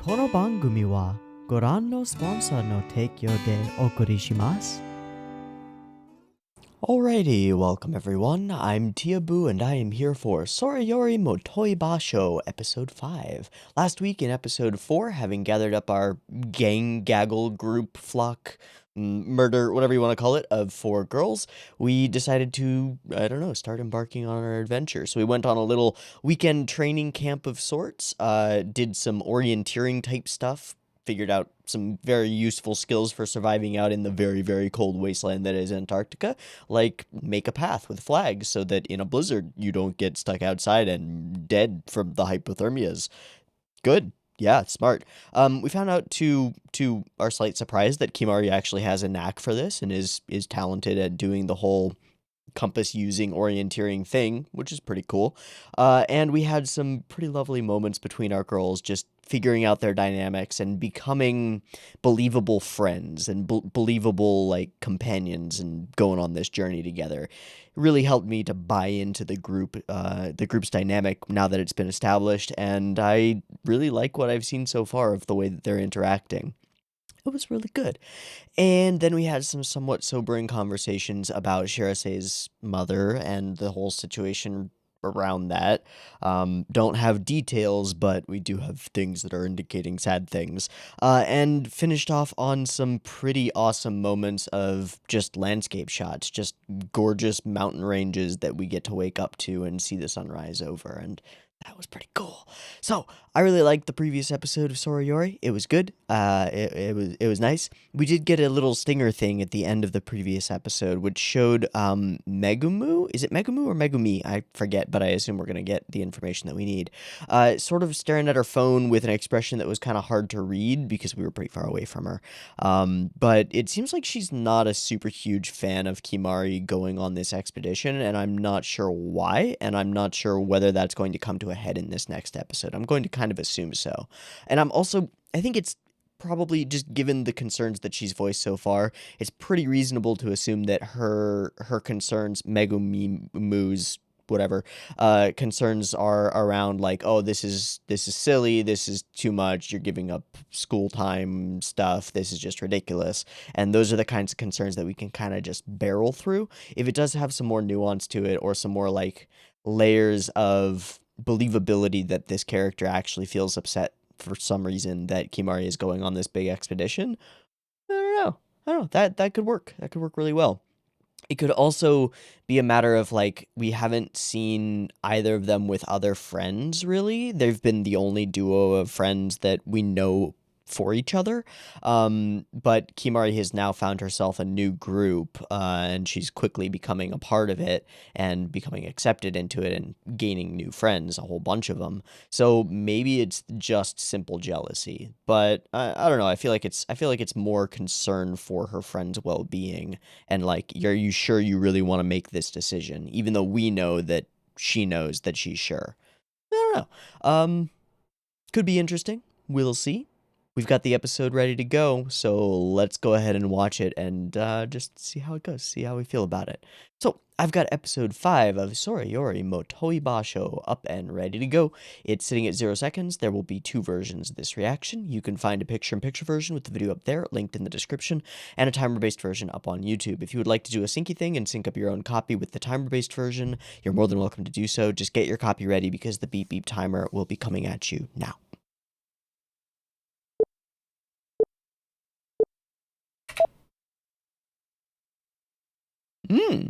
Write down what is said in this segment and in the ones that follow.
この番組はご覧のスポンサーの提供でお送りします。Alrighty, welcome everyone. I'm Teeaboo and I am here for Sora Yori Motoi Basho, episode 5. Last week in episode 4, having gathered up our gang, gaggle, group, flock, murder, whatever you want to call it, of 4 girls, we decided to, start embarking on our adventure. So we went on a little weekend training camp of sorts, did some orienteering type stuff, figured out some very useful skills for surviving out in the very, very cold wasteland that is Antarctica, like make a path with flags so that in a blizzard you don't get stuck outside and dead from the hypothermias. Good. Yeah, smart. We found out to our slight surprise that Kimari actually has a knack for this and is talented at doing the whole compass using orienteering thing, which is pretty cool. And we had some pretty lovely moments between our girls just figuring out their dynamics and becoming believable friends and believable like companions and going on this journey together. It really helped me to buy into the group's dynamic now that it's been established, and I really like what I've seen so far of the way that they're interacting. It was really good. And then we had some somewhat sobering conversations about Shirase's mother and the whole situation around that. Don't have details, but we do have things that are indicating sad things. And finished off on some pretty awesome moments of just landscape shots, just gorgeous mountain ranges that we get to wake up to and see the sunrise over. And that was pretty cool. So I really liked the previous episode of Sora Yori. It was good. It was nice. We did get a little stinger thing at the end of the previous episode, which showed Megumu. Is it Megumu or Megumi? I forget, but I assume we're gonna get the information that we need. Sort of staring at her phone with an expression that was kind of hard to read because we were pretty far away from her. But it seems like she's not a super huge fan of Kimari going on this expedition, and I'm not sure why, and I'm not sure whether that's going to come to a head in this next episode. I'm going to kind of assume so. And I think it's probably just given the concerns that she's voiced so far, it's pretty reasonable to assume that her concerns, Megumimu's whatever, concerns are around like, oh, this is silly, this is too much, you're giving up school time stuff, this is just ridiculous. And those are the kinds of concerns that we can kind of just barrel through. If it does have some more nuance to it or some more like layers of believability that this character actually feels upset for some reason that Kimari is going on this big expedition, I don't know. That could work. That could work really well. It could also be a matter of like we haven't seen either of them with other friends really. They've been the only duo of friends that we know for each other. But Kimari has now found herself a new group, and she's quickly becoming a part of it and becoming accepted into it and gaining new friends, a whole bunch of them. So maybe it's just simple jealousy, but I don't know. I feel like it's more concern for her friend's well-being and like, are you sure you really want to make this decision, even though we know that she knows that she's sure. I don't know. Could be interesting. We'll see. We've got the episode ready to go, so let's go ahead and watch it and just see how it goes, see how we feel about it. So, I've got episode 5 of Sora Yori Motoi Basho up and ready to go. It's sitting at 0 seconds. There will be 2 versions of this reaction. You can find a picture-in-picture version with the video up there, linked in the description, and a timer-based version up on YouTube. If you would like to do a syncy thing and sync up your own copy with the timer-based version, you're more than welcome to do so. Just get your copy ready because the beep beep timer will be coming at you now. Hmm.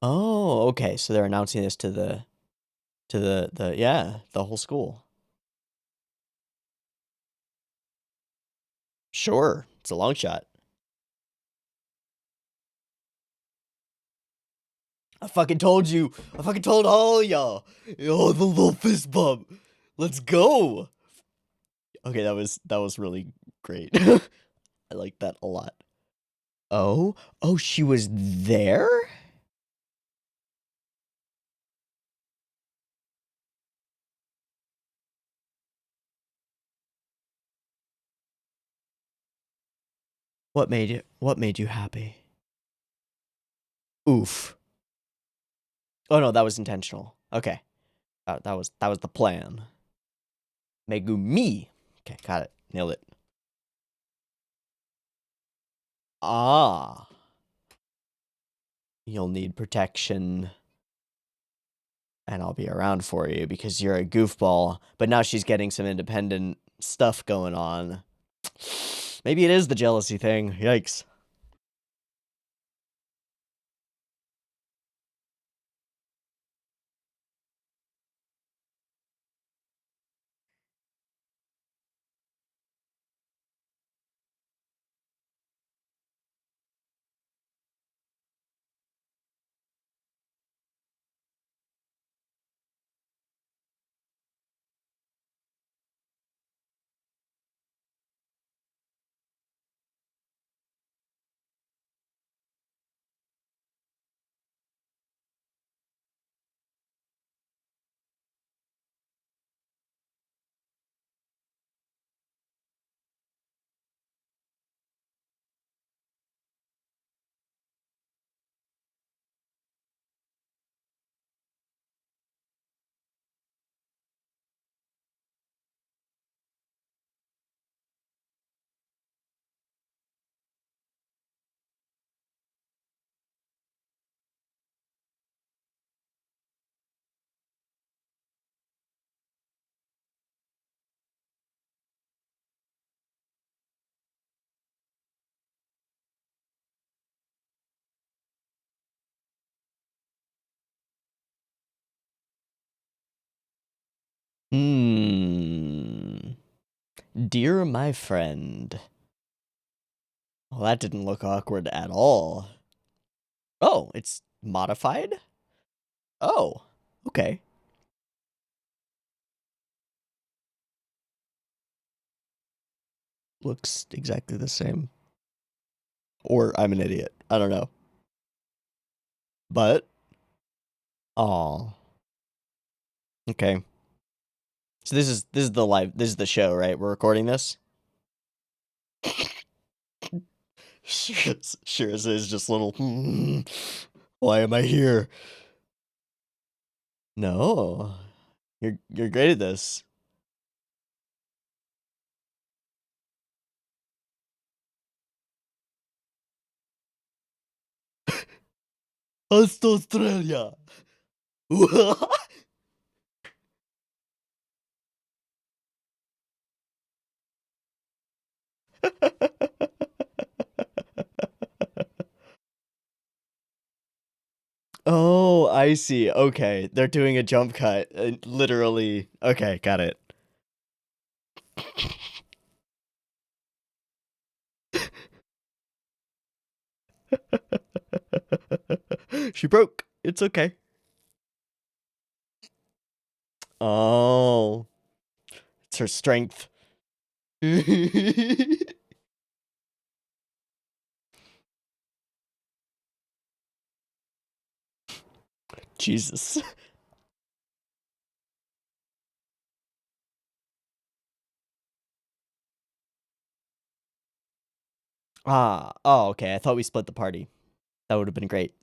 Oh, okay. So they're announcing this to the whole school. Sure. It's a long shot. I fucking told you. I fucking told all y'all. Oh, the little fist bump. Let's go. Okay, that was really great. I like that a lot. Oh, she was there? What made you happy? Oof. Oh no, that was intentional. Okay. That was the plan. Megumi. Okay, got it. Nailed it. Ah. You'll need protection. And I'll be around for you because you're a goofball. But now she's getting some independent stuff going on. Maybe it is the jealousy thing. Yikes. Dear my friend. Well, that didn't look awkward at all. Oh, it's modified? Oh, okay. Looks exactly the same. Or I'm an idiot. I don't know. But, oh, okay. So this is the show, right? We're recording this? Sure as is just little, why am I here? No. You're great at this. Hasta Australia. Oh, I see. Okay, they're doing a jump cut. Literally. Okay, got it. She broke. It's okay. Oh, it's her strength. Jesus. Ah, oh, okay. I thought we split the party. That would have been great.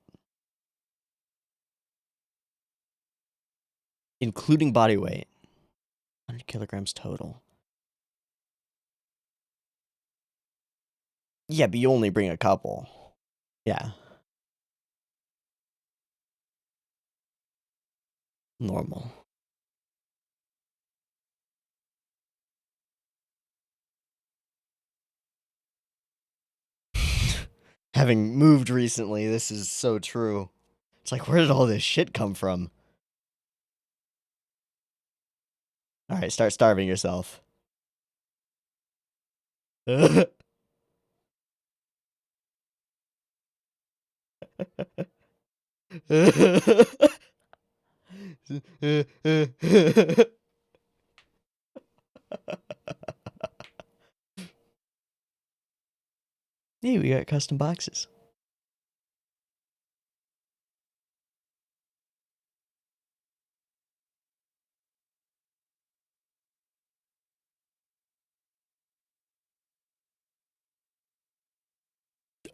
Including body weight. 100 kilograms total. Yeah, but you only bring a couple. Yeah. Normal. Having moved recently, this is so true. It's like, where did all this shit come from? Alright, start starving yourself. Hey, we got custom boxes.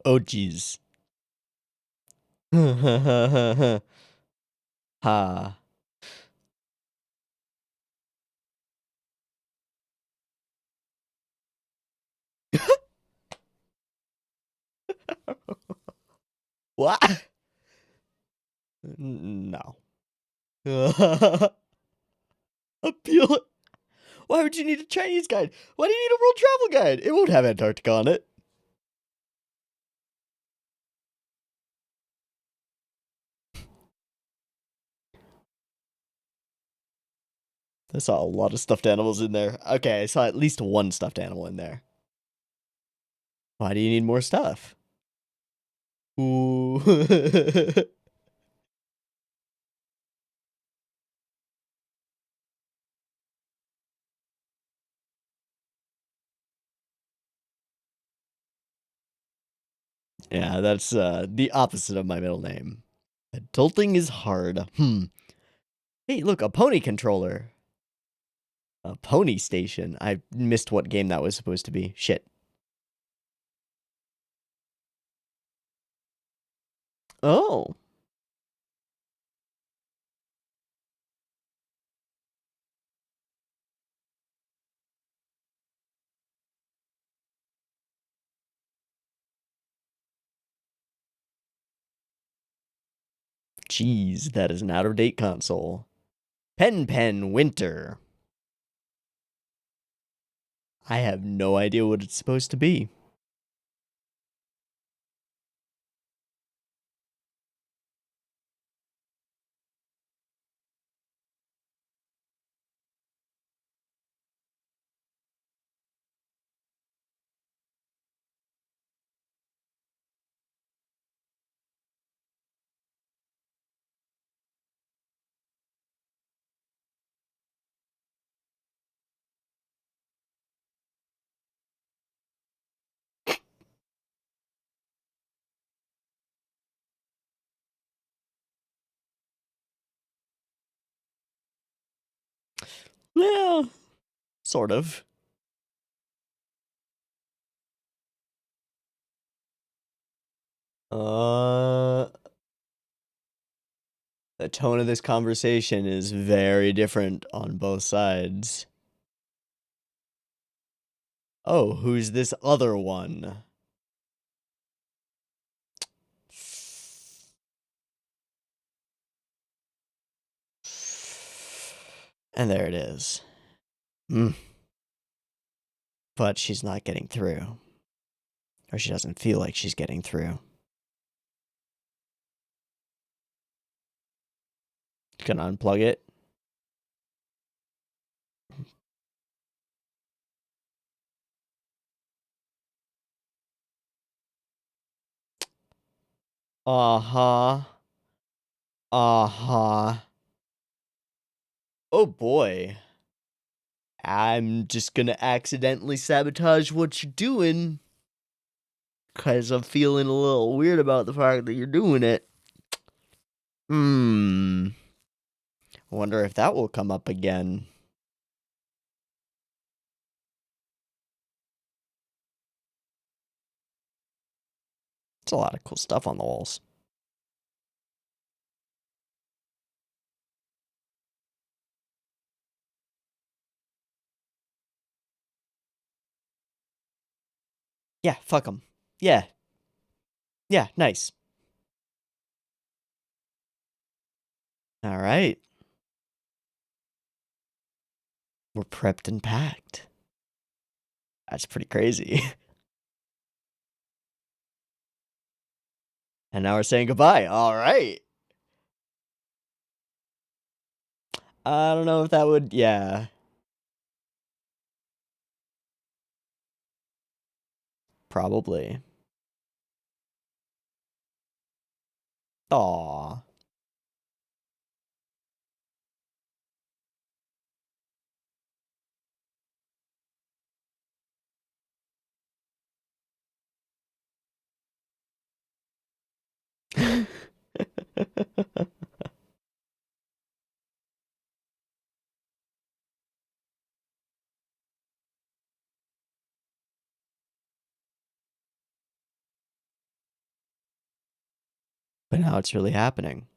Oh, jeez. Ha. What? No. Appeal. Why would you need a Chinese guide? Why do you need a world travel guide? It won't have Antarctica on it. I saw a lot of stuffed animals in there. Okay, I saw at least one stuffed animal in there. Why do you need more stuff? Ooh. Yeah, that's the opposite of my middle name. Adulting is hard. Hey, look, a pony controller. A pony station. I missed what game that was supposed to be. Shit. Oh. Jeez, that is an out-of-date console. Pen Winter. I have no idea what it's supposed to be. Yeah, sort of. The tone of this conversation is very different on both sides. Oh, who's this other one? And there it is. But she's not getting through. Or she doesn't feel like she's getting through. Gonna unplug it. Uh-huh. Uh-huh. Oh boy. I'm just gonna accidentally sabotage what you're doing. Cause I'm feeling a little weird about the fact that you're doing it. I wonder if that will come up again. It's a lot of cool stuff on the walls. Yeah, fuck them. Yeah. Yeah, nice. Alright. We're prepped and packed. That's pretty crazy. And now we're saying goodbye. Alright. I don't know if that would... Yeah. Probably. Aww. But now it's really happening.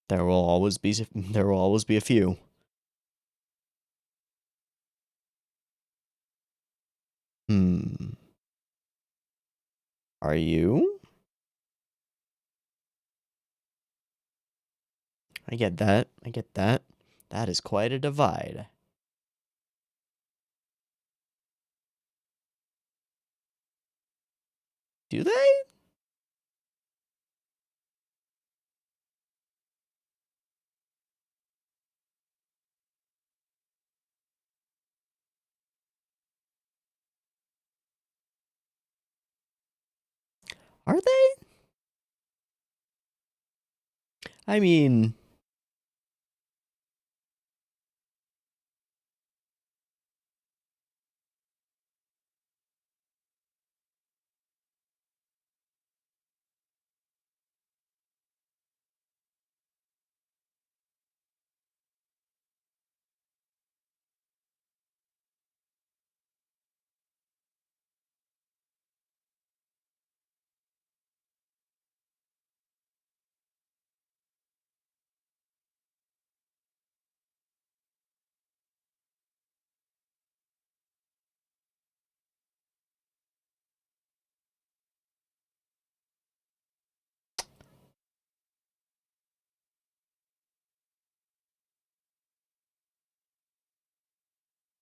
There will always be a few. Are you? I get that. I get that. That is quite a divide. Do they? Are they? I mean,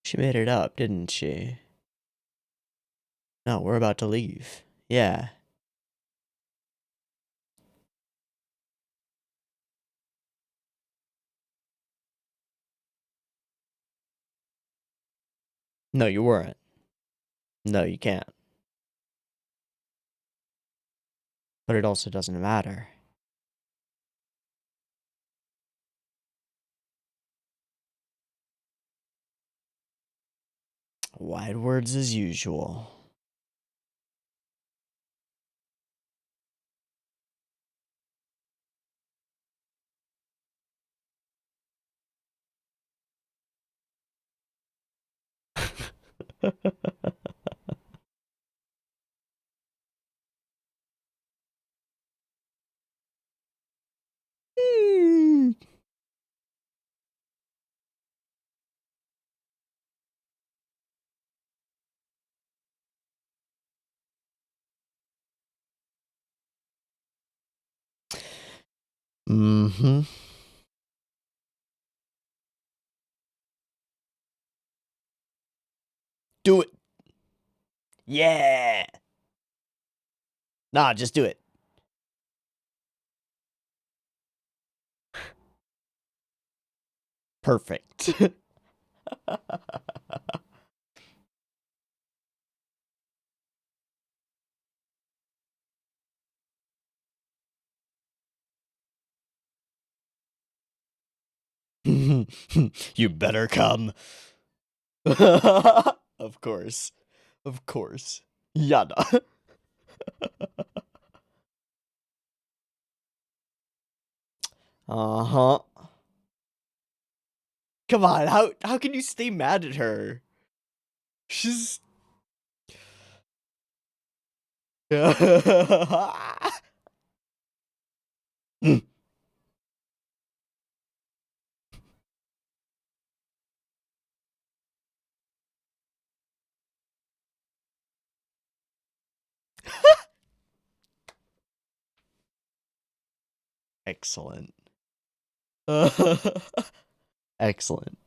she made it up, didn't she? No, we're about to leave. Yeah. No, you weren't. No, you can't. But it also doesn't matter. Wide words as usual. Mm-hmm. Do it. Yeah. Nah, just do it. Perfect. You better come. Of course. Of course. Yada. Uh-huh. Come on, how can you stay mad at her? She's Excellent. Excellent.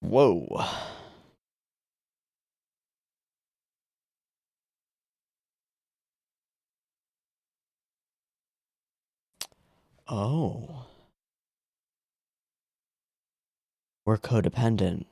Whoa. Oh. We're codependent.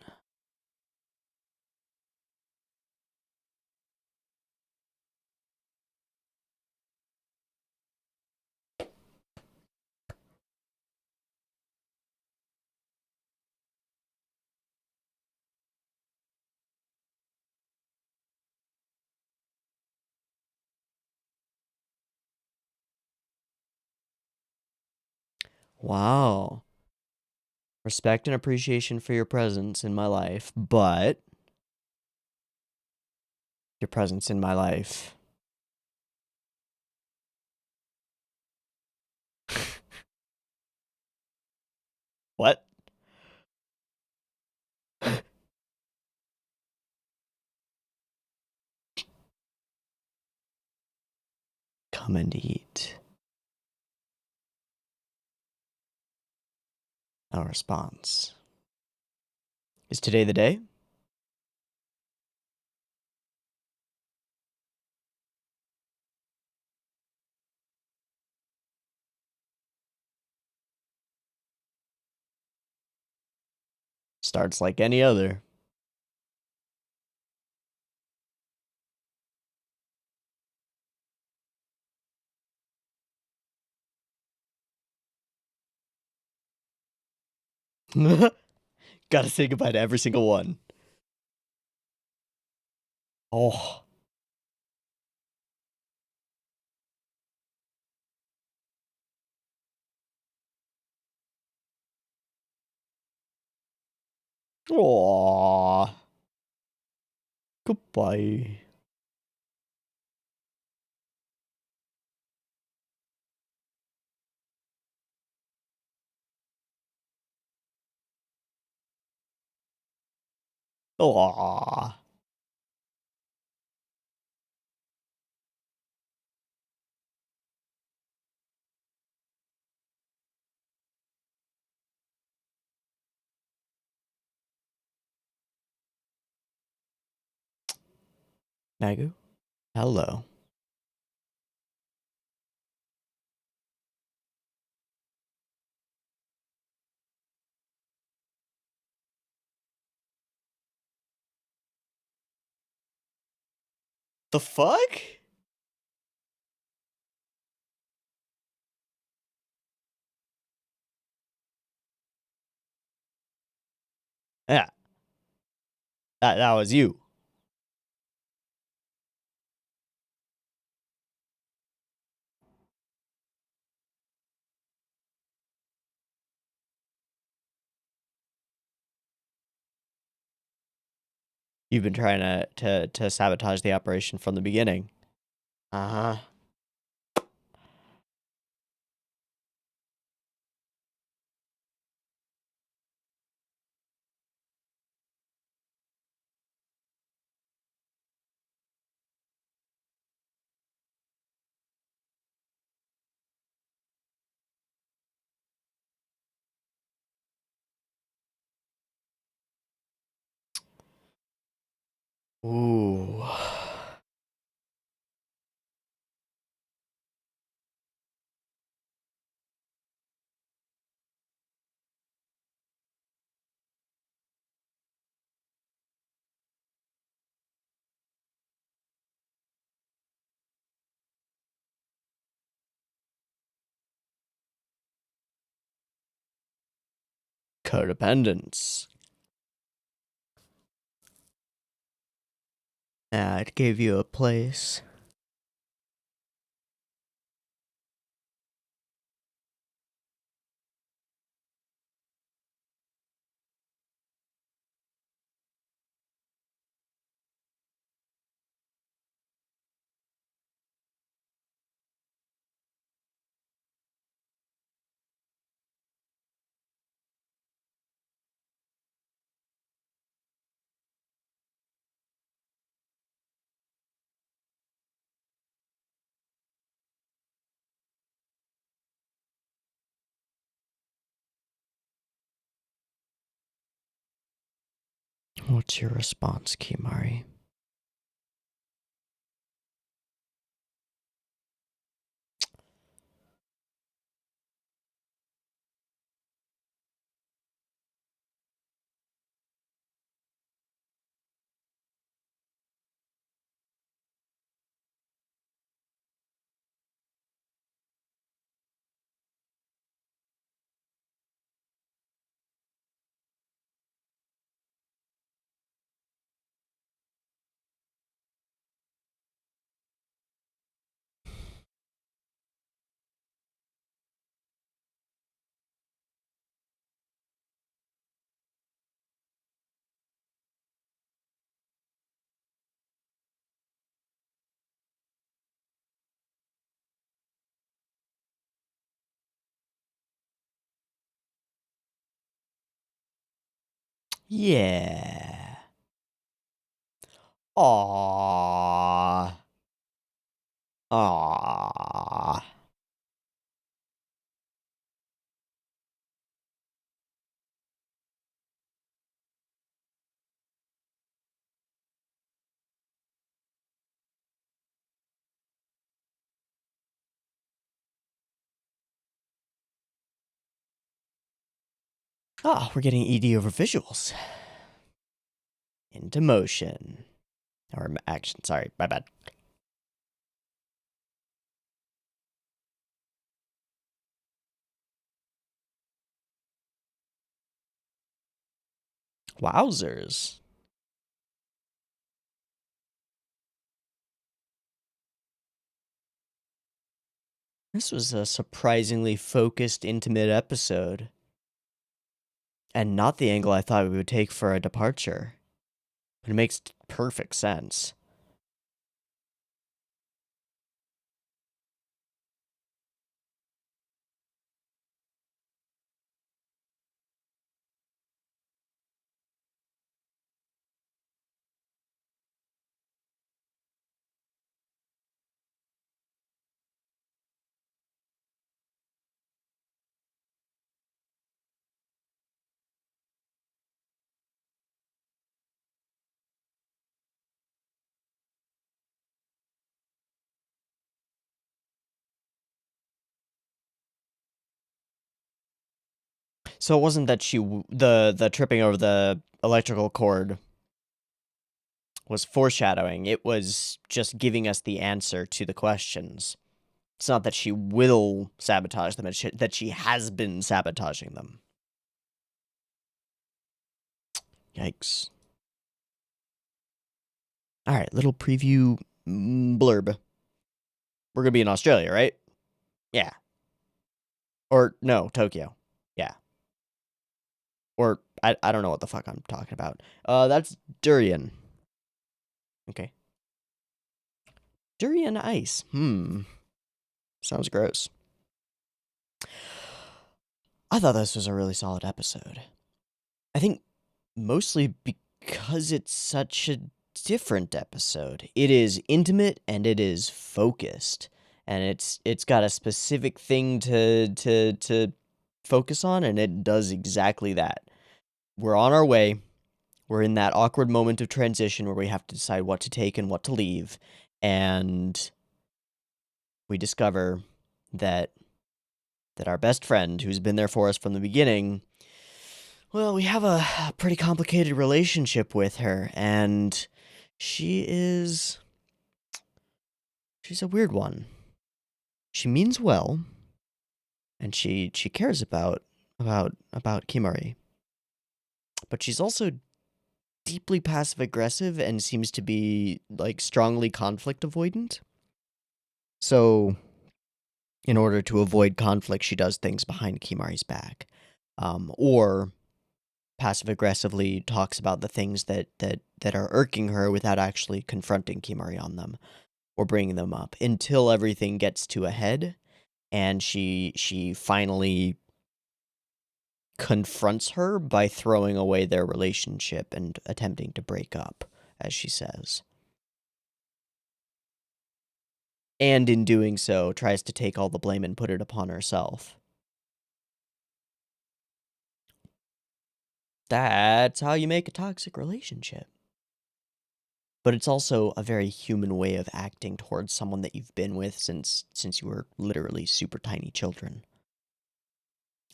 Wow. Respect and appreciation for your presence in my life, but your presence in my life. What? Come and eat. No response. Is today the day? Starts like any other. Gotta say goodbye to every single one. Oh. Aww. Goodbye. Aww. Nagu? Hello. The fuck? Yeah. That was you. You've been trying to sabotage the operation from the beginning. Uh-huh. Ooh. Codependence. Yeah, it gave you a place. What's your response, Kimari? Yeah. Aww. Aww. Ah, we're getting ED over visuals. Into motion. Or action, sorry, my bad. Wowzers. This was a surprisingly focused, intimate episode. And not the angle I thought we would take for a departure. But it makes perfect sense. So it wasn't that the tripping over the electrical cord was foreshadowing. It was just giving us the answer to the questions. It's not that she will sabotage them, it's that she has been sabotaging them. Yikes. Alright, little preview blurb. We're gonna be in Australia, right? Yeah. Or, no, Tokyo. Yeah. Or, I don't know what the fuck I'm talking about. That's durian. Okay. Durian ice. Sounds gross. I thought this was a really solid episode. I think mostly because it's such a different episode. It is intimate and it is focused. And it's got a specific thing to focus on, and it does exactly that. We're on our way. We're in that awkward moment of transition where we have to decide what to take and what to leave. And we discover that our best friend, who's been there for us from the beginning, well, we have a pretty complicated relationship with her, and she's a weird one. She means well, and she cares about Kimari. But she's also deeply passive aggressive and seems to be like strongly conflict avoidant. So in order to avoid conflict, she does things behind Kimari's back. Or passive aggressively talks about the things that are irking her without actually confronting Kimari on them or bringing them up until everything gets to a head and she finally confronts her by throwing away their relationship and attempting to break up, as she says. And in doing so, tries to take all the blame and put it upon herself. That's how you make a toxic relationship. But it's also a very human way of acting towards someone that you've been with since you were literally super tiny children.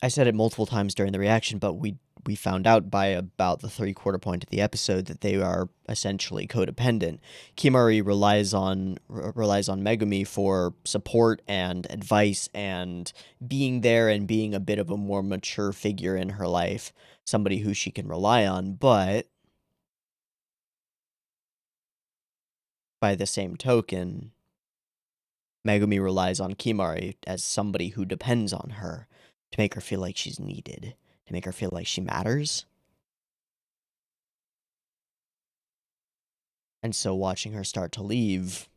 I said it multiple times during the reaction, but we found out by about the 3/4 point of the episode that they are essentially codependent. Kimari relies on Megumi for support and advice and being there and being a bit of a more mature figure in her life, somebody who she can rely on, but by the same token, Megumi relies on Kimari as somebody who depends on her to make her feel like she's needed, to make her feel like she matters. And so watching her start to leave,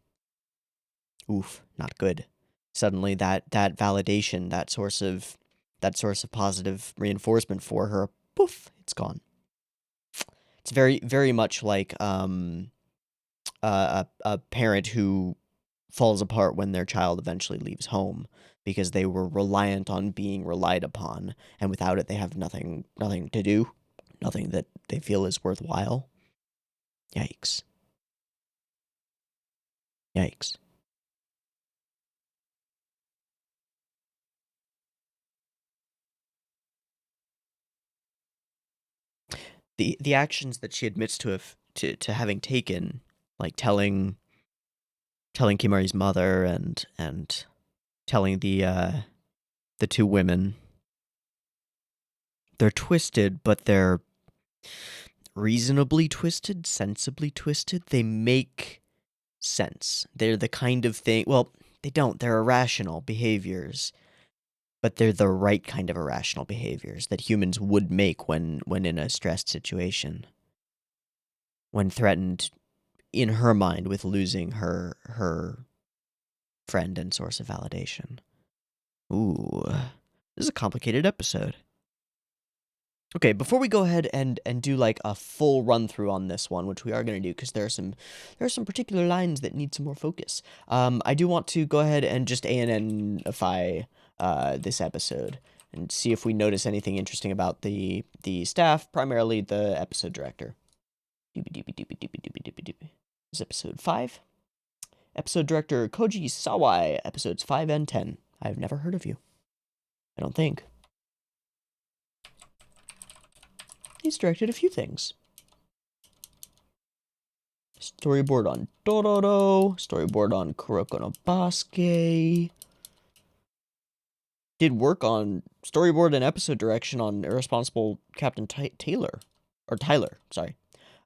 oof, not good. Suddenly that validation, that source of positive reinforcement for her, poof, it's gone. It's very much like a parent who falls apart when their child eventually leaves home because they were reliant on being relied upon, and without it they have nothing to do, nothing that they feel is worthwhile. Yikes. Yikes. The actions that she admits to having taken, like telling Kimari's mother and telling the two women, they're twisted, but they're reasonably twisted, sensibly twisted. They make sense. They're the kind of thing, well, they don't. They're irrational behaviors, but they're the right kind of irrational behaviors that humans would make when in a stressed situation. When threatened, in her mind, with losing her friend and source of validation. Ooh, this is a complicated episode. Okay, before we go ahead and do like a full run through on this one, which we are going to do because there are some particular lines that need some more focus. I do want to go ahead and just ANNify this episode and see if we notice anything interesting about the staff, primarily the episode director. This is episode 5. Episode director Koji Sawai, episodes 5 and 10. I've never heard of you. I don't think. He's directed a few things. Storyboard on Dororo, storyboard on Kuroko no Basket. Did work on storyboard and episode direction on Irresponsible Captain Tyler. Sorry.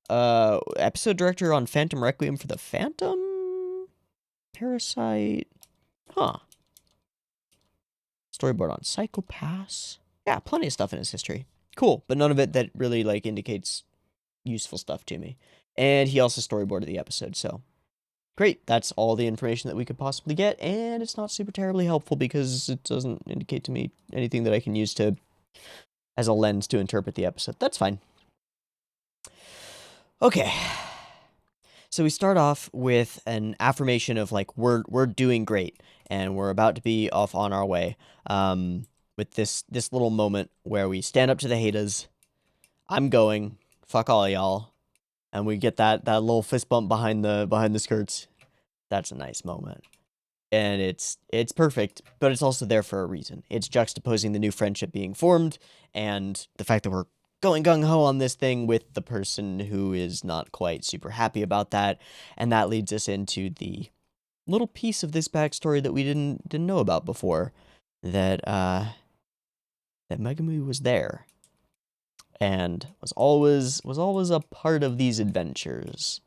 Episode director on Phantom Requiem for the Phantom? Parasite? Huh. Storyboard on Psycho-Pass. Yeah, plenty of stuff in his history. Cool, but none of it that really, like, indicates useful stuff to me. And he also storyboarded the episode, so great. That's all the information that we could possibly get, and it's not super terribly helpful because it doesn't indicate to me anything that I can use to as a lens to interpret the episode. That's fine. Okay. So we start off with an affirmation of like we're doing great and we're about to be off on our way. With this little moment where we stand up to the haters. I'm going. Fuck all y'all. And we get that little fist bump behind the skirts. That's a nice moment. And it's perfect, but it's also there for a reason. It's juxtaposing the new friendship being formed and the fact that we're going gung-ho on this thing with the person who is not quite super happy about that. And that leads us into the little piece of this backstory that we didn't know about before. That Megumi was there. And was always a part of these adventures.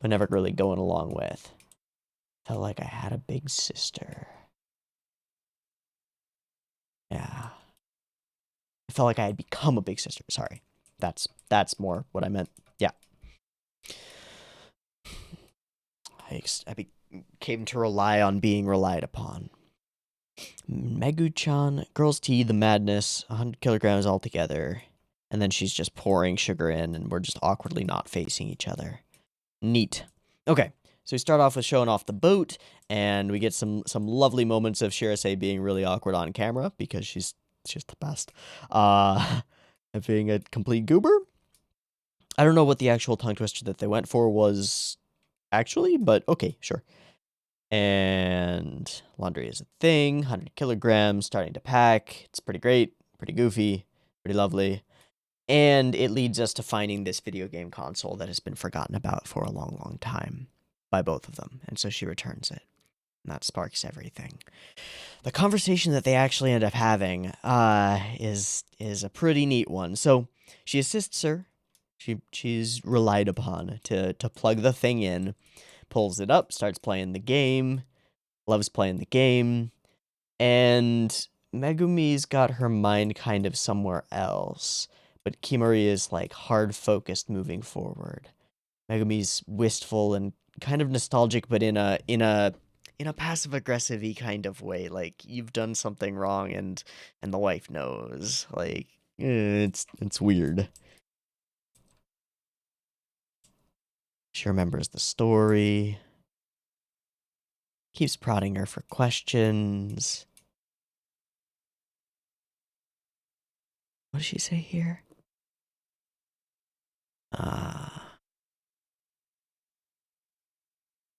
But never really going along with. Felt like I had a big sister. Yeah. I felt like I had become a big sister. Sorry. That's more what I meant. Yeah. I came to rely on being relied upon. Megu-chan, girls' tea, the madness, 100 kilograms altogether. And then she's just pouring sugar in, and we're just awkwardly not facing each other. Neat. Okay, so we start off with showing off the boat, and we get some lovely moments of Shirase being really awkward on camera, because she's the best. And being a complete goober. I don't know what the actual tongue twister that they went for was actually, but okay, sure. And laundry is a thing, 100 kilograms, starting to pack. It's pretty great, pretty goofy, pretty lovely. And it leads us to finding this video game console that has been forgotten about for a long, long time by both of them. And so she returns it. And that sparks everything. The conversation that they actually end up having is a pretty neat one. So she assists her. She's relied upon to plug the thing in, pulls it up, starts playing the game, loves playing the game, and Megumi's got her mind kind of somewhere else. But Kimari is like hard focused moving forward. Megumi's wistful and kind of nostalgic, but in a passive aggressive-y kind of way. Like you've done something wrong and the wife knows. Like It's weird. She remembers the story. Keeps prodding her for questions. What does she say here?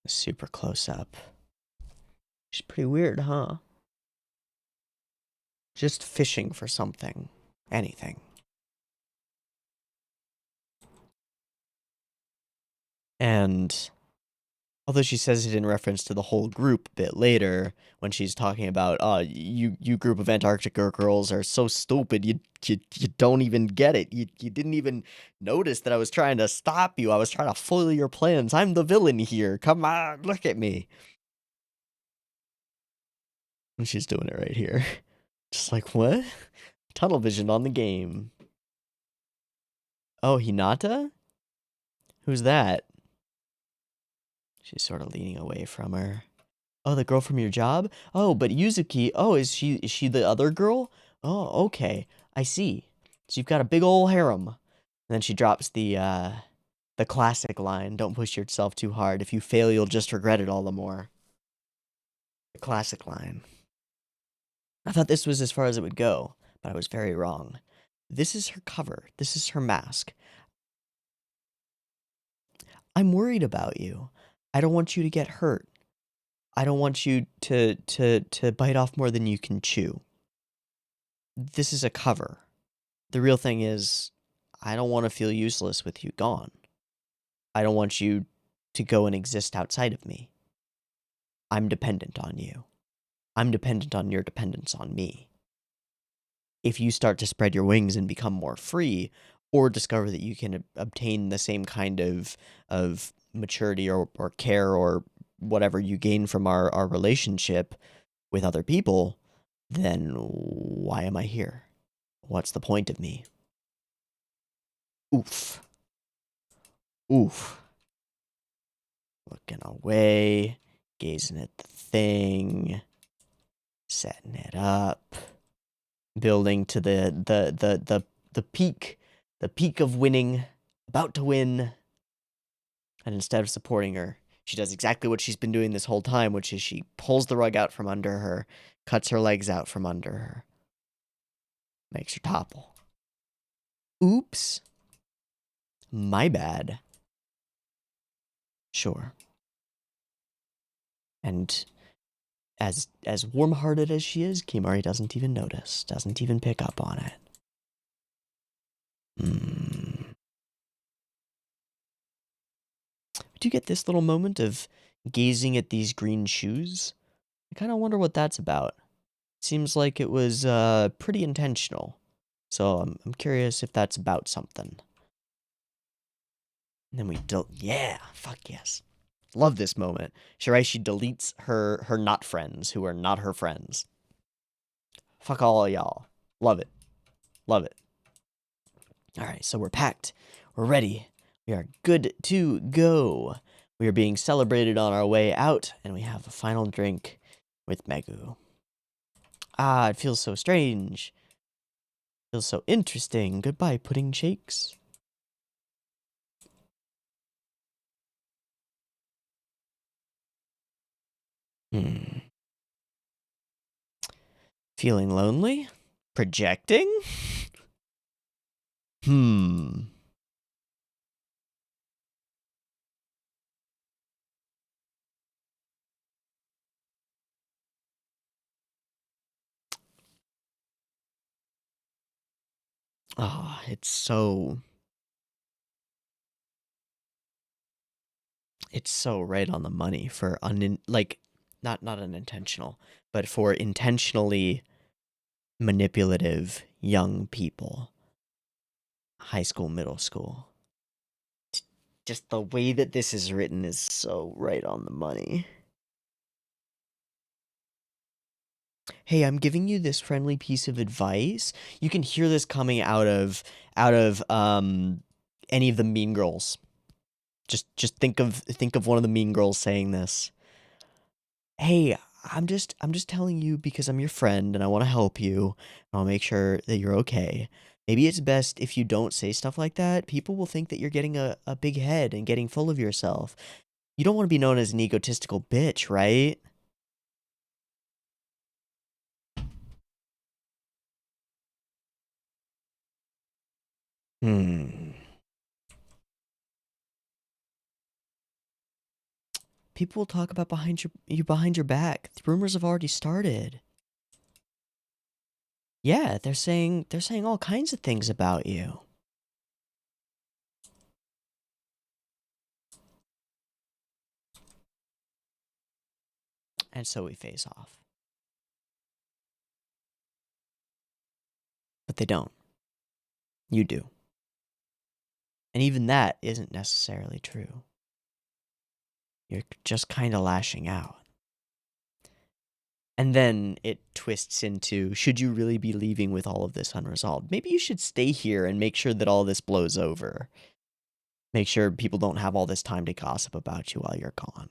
Super close up. She's pretty weird, huh? Just fishing for something. Anything. And although she says it in reference to the whole group a bit later, when she's talking about, you group of Antarctica girls are so stupid, you don't even get it. You didn't even notice that I was trying to stop you. I was trying to foil your plans. I'm the villain here. Come on, look at me. And she's doing it right here. Just like, what? Tunnel vision on the game. Oh, Hinata? Who's that? She's sort of leaning away from her. Oh, the girl from your job? Oh, but Yuzuki, oh, is she the other girl? Oh, okay. I see. So you've got a big ol' harem. And then she drops the classic line, don't push yourself too hard. If you fail, you'll just regret it all the more. The classic line. I thought this was as far as it would go, but I was very wrong. This is her cover. This is her mask. I'm worried about you. I don't want you to get hurt. I don't want you to bite off more than you can chew. This is a cover. The real thing is, I don't want to feel useless with you gone. I don't want you to go and exist outside of me. I'm dependent on you. I'm dependent on your dependence on me. If you start to spread your wings and become more free, or discover that you can obtain the same kind of maturity or care or whatever you gain from our relationship with other people, then why am I here? What's the point of me? Oof. Oof. Looking away, gazing at the thing, setting it up, building to the peak of winning, about to win. And instead of supporting her, she does exactly what she's been doing this whole time, which is she pulls the rug out from under her, cuts her legs out from under her, makes her topple. Oops. My bad. Sure. And as warm-hearted as she is, Kimari doesn't even notice, doesn't even pick up on it. Do you get this little moment of gazing at these green shoes? I kind of wonder what that's about. Seems like it was pretty intentional. So I'm curious if that's about something. And then yeah, fuck yes. Love this moment. Shiraishi deletes her not friends who are not her friends. Fuck all y'all. Love it. Love it. Alright, so we're packed. We're ready. We are good to go. We are being celebrated on our way out, and we have a final drink with Megu. Ah, it feels so strange. Feels so interesting. Goodbye, pudding shakes. Feeling lonely? Projecting? Ah, it's so right on the money for not unintentional, but for intentionally manipulative young people. High school, middle school. Just the way that this is written is so right on the money. Hey, I'm giving you this friendly piece of advice. You can hear this coming out of any of the Mean Girls. Just think of one of the Mean Girls saying this. Hey, I'm just telling you because I'm your friend and I want to help you. And I'll make sure that you're okay. Maybe it's best if you don't say stuff like that. People will think that you're getting a big head and getting full of yourself. You don't want to be known as an egotistical bitch, right? Hmm. People will talk about behind your back. The rumors have already started. Yeah, they're saying all kinds of things about you. And so we face off. But they don't. You do. And even that isn't necessarily true. You're just kind of lashing out. And then it twists into, should you really be leaving with all of this unresolved? Maybe you should stay here and make sure that all this blows over. Make sure people don't have all this time to gossip about you while you're gone.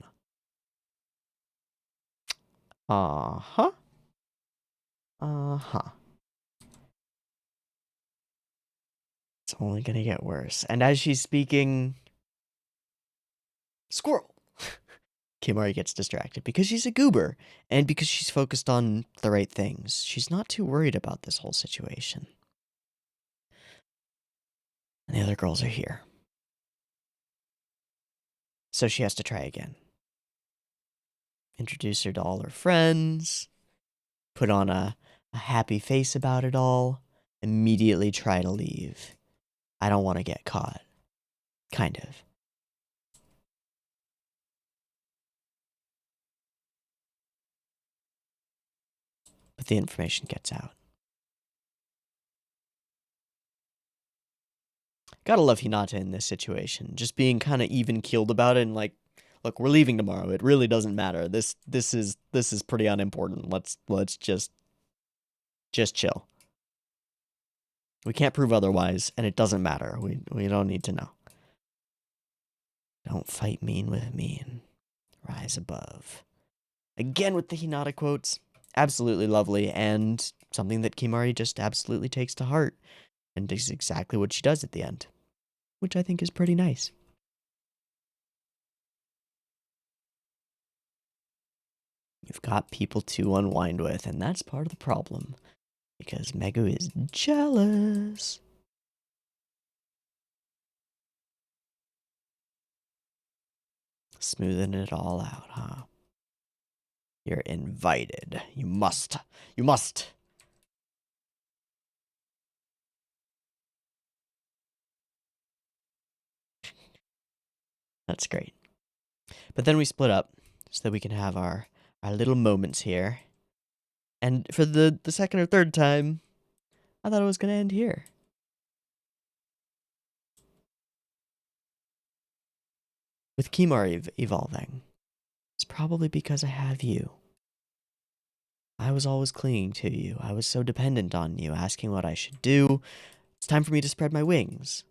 Uh-huh. Uh-huh. It's only gonna get worse. And as she's speaking, squirrel! Kimari gets distracted because she's a goober and because she's focused on the right things. She's not too worried about this whole situation. And the other girls are here. So she has to try again. Introduce her to all her friends, put on a happy face about it all, immediately try to leave. I don't want to get caught. Kind of. But the information gets out. Gotta love Hinata in this situation. Just being kind of even keeled about it and like, look, we're leaving tomorrow. It really doesn't matter. This is pretty unimportant. Let's just chill. We can't prove otherwise, and it doesn't matter. We don't need to know. Don't fight mean with mean. Rise above. Again with the Hinata quotes. Absolutely lovely, and something that Kimari just absolutely takes to heart. And is exactly what she does at the end. Which I think is pretty nice. You've got people to unwind with, and that's part of the problem. Because Megu is jealous. Smoothing it all out, huh? You're invited. You must. You must. That's great. But then we split up so that we can have our little moments here. And for the second or third time, I thought it was going to end here. With Kimari evolving, it's probably because I have you. I was always clinging to you. I was so dependent on you, asking what I should do. It's time for me to spread my wings.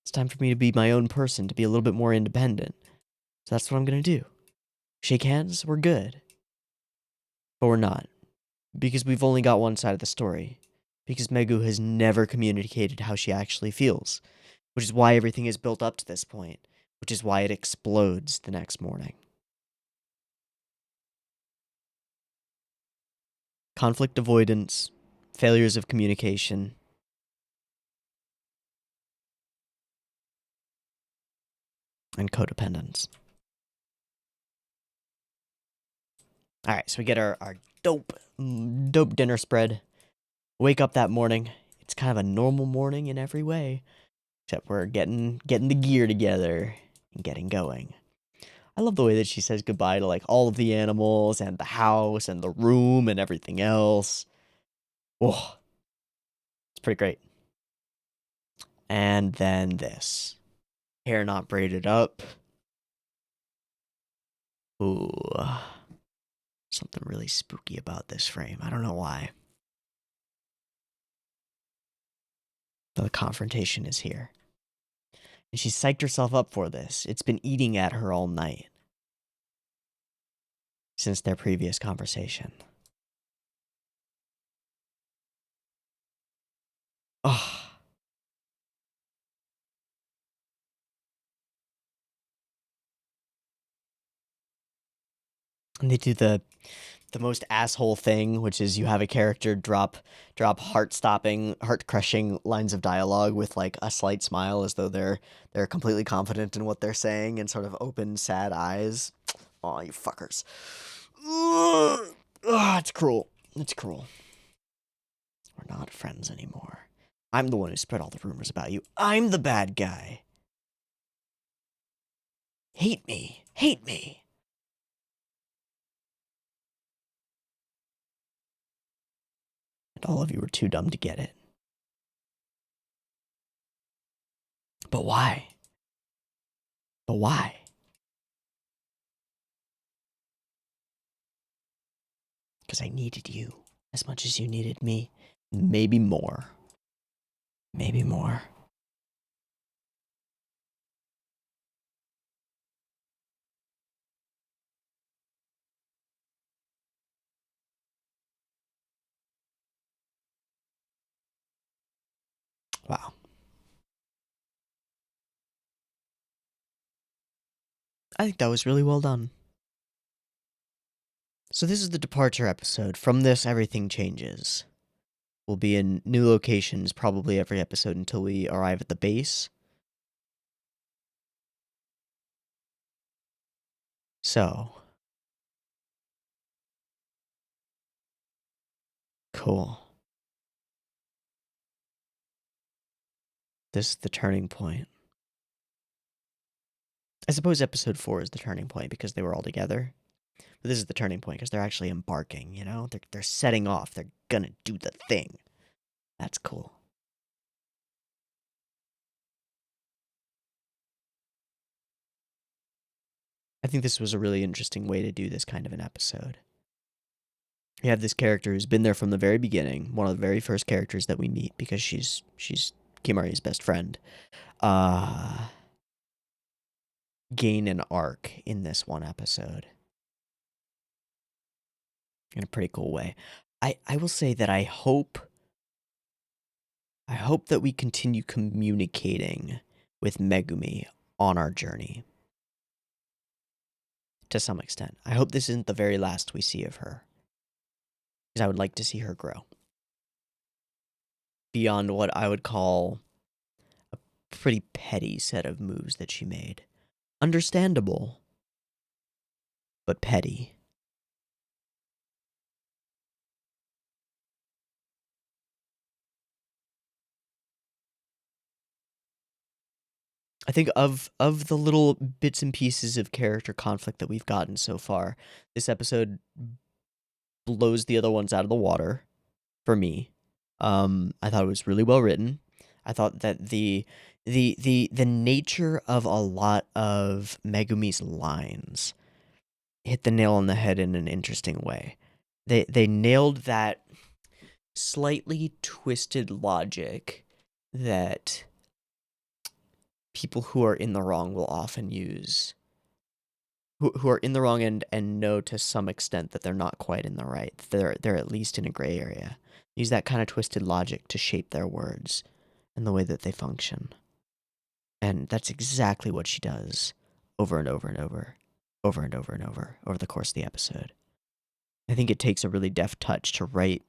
It's time for me to be my own person, to be a little bit more independent. So that's what I'm going to do. Shake hands, we're good. But we're not. Because we've only got one side of the story. Because Megu has never communicated how she actually feels. Which is why everything is built up to this point. Which is why it explodes the next morning. Conflict avoidance, failures of communication, and codependence. Alright, so we get our dope dinner spread. Wake up that morning. It's kind of a normal morning in every way. Except we're getting the gear together and getting going. I love the way that she says goodbye to like all of the animals and the house and the room and everything else. Oh, it's pretty great. And then this. Hair not braided up. Ooh. Something really spooky about this frame. I don't know why. The confrontation is here. And she psyched herself up for this. It's been eating at her all night. Since their previous conversation. Ugh. And they do the most asshole thing, which is you have a character drop heart-stopping, heart-crushing lines of dialogue with like a slight smile as though they're completely confident in what they're saying and sort of open sad eyes. Aw, you fuckers. Ugh. Ugh, it's cruel. It's cruel. We're not friends anymore. I'm the one who spread all the rumors about you. I'm the bad guy. Hate me. Hate me. And all of you were too dumb to get it. But why? But why? Because I needed you as much as you needed me. Maybe more. Maybe more. Wow. I think that was really well done. So this is the departure episode. From this, everything changes. We'll be in new locations probably every episode until we arrive at the base. So. Cool. This is the turning point. I suppose episode 4 is the turning point because they were all together. But this is the turning point because they're actually embarking, you know? They're setting off. They're gonna do the thing. That's cool. I think this was a really interesting way to do this kind of an episode. You have this character who's been there from the very beginning, one of the very first characters that we meet because she's Kimari's best friend. Gain an arc in this one episode. In a pretty cool way. I will say that I hope that we continue communicating with Megumi on our journey. To some extent. I hope this isn't the very last we see of her. Because I would like to see her grow. Beyond what I would call a pretty petty set of moves that she made. Understandable, but petty. I think of the little bits and pieces of character conflict that we've gotten so far, this episode blows the other ones out of the water for me. I thought it was really well written. I thought that the nature of a lot of Megumi's lines hit the nail on the head in an interesting way. They nailed that slightly twisted logic that people who are in the wrong will often use. Who are in the wrong and know to some extent that they're not quite in the right. They're at least in a gray area. Use that kind of twisted logic to shape their words and the way that they function. And that's exactly what she does over and over and over, over and over and over the course of the episode. I think it takes a really deft touch to write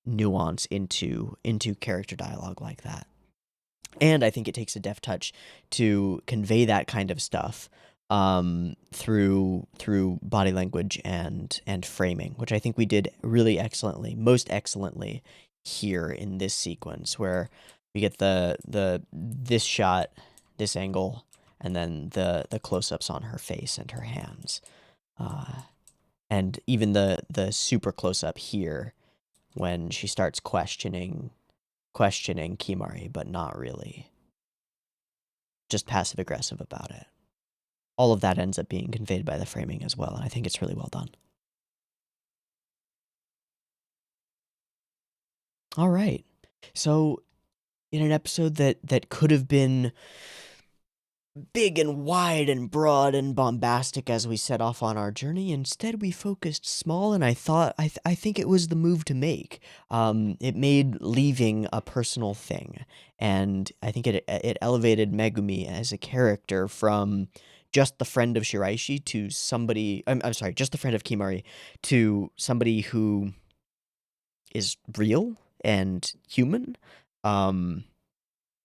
nuance into character dialogue like that. And I think it takes a deft touch to convey that kind of stuff through body language and framing, which I think we did really excellently, most excellently here in this sequence, where we get this shot, this angle, and then the close-ups on her face and her hands, and even the super close-up here when she starts questioning Kimari, but not really. Just passive-aggressive about it. All of that ends up being conveyed by the framing as well, and I think it's really well done. All right. So, in an episode that could have been big and wide and broad and bombastic as we set off on our journey. Instead, we focused small, and I think it was the move to make. It made leaving a personal thing, and I think it elevated Megumi as a character from just the friend of Shiraishi to somebody. I'm sorry, just the friend of Kimari to somebody who is real and human. Um,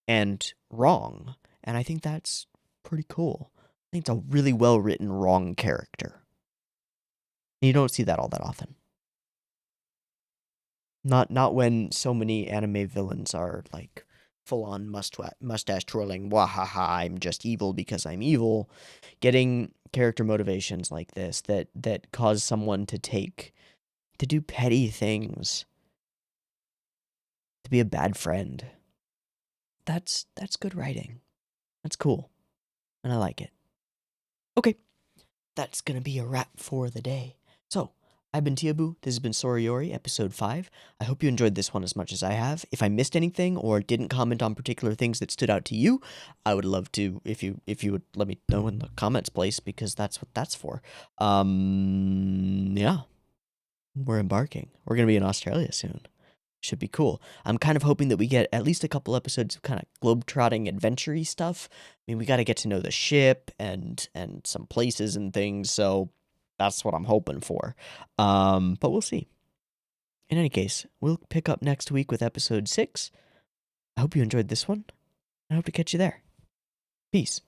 and wrong. And I think that's pretty cool. I think it's a really well written wrong character. And you don't see that all that often. Not when so many anime villains are like full on mustache twirling, wahaha, I'm just evil because I'm evil. Getting character motivations like this that cause someone to do petty things, to be a bad friend. That's good writing. That's cool. And I like it. Okay, that's gonna be a wrap for the day. So, I've been Teeaboo. This has been Sora Yori, episode 5. I hope you enjoyed this one as much as I have. If I missed anything or didn't comment on particular things that stood out to you, I would love to if you would let me know in the comments place, because that's what that's for. Yeah, we're embarking. We're gonna be in Australia soon. Should be cool. I'm kind of hoping that we get at least a couple episodes of kind of globe-trotting adventure-y stuff. I mean, we got to get to know the ship and some places and things, so that's what I'm hoping for. But we'll see. In any case, we'll pick up next week with episode 6. I hope you enjoyed this one. I hope to catch you there. Peace.